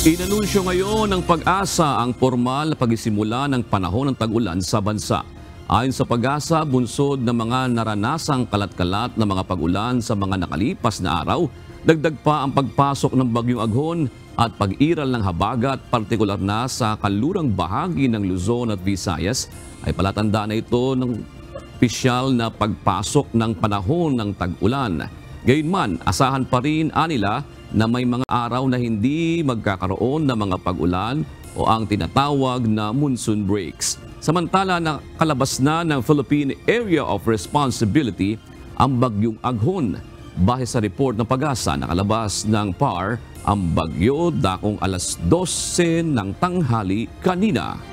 Inanunsyo ngayon ng Pag-asa ang formal na pagsisimula ng panahon ng tag-ulan sa bansa. Ayon sa Pag-asa, bunsod ng mga naranasang kalat-kalat na mga pag-ulan sa mga nakalipas na araw, dagdag pa ang pagpasok ng Bagyong Aghon at pag-iral ng habagat, partikular na sa kanlurang bahagi ng Luzon at Visayas, ay palatandaan na ito ng opisyal na pagpasok ng panahon ng tag-ulan. Gayunman, asahan pa rin anila na may mga araw na hindi magkakaroon ng mga pag-ulan o ang tinatawag na monsoon breaks. Samantala, nakalabas na ng Philippine Area of Responsibility ang Bagyong Aghon. Base sa report ng Pag-asa, nakalabas ng PAR ang bagyo dakong alas 12 ng tanghali kanina.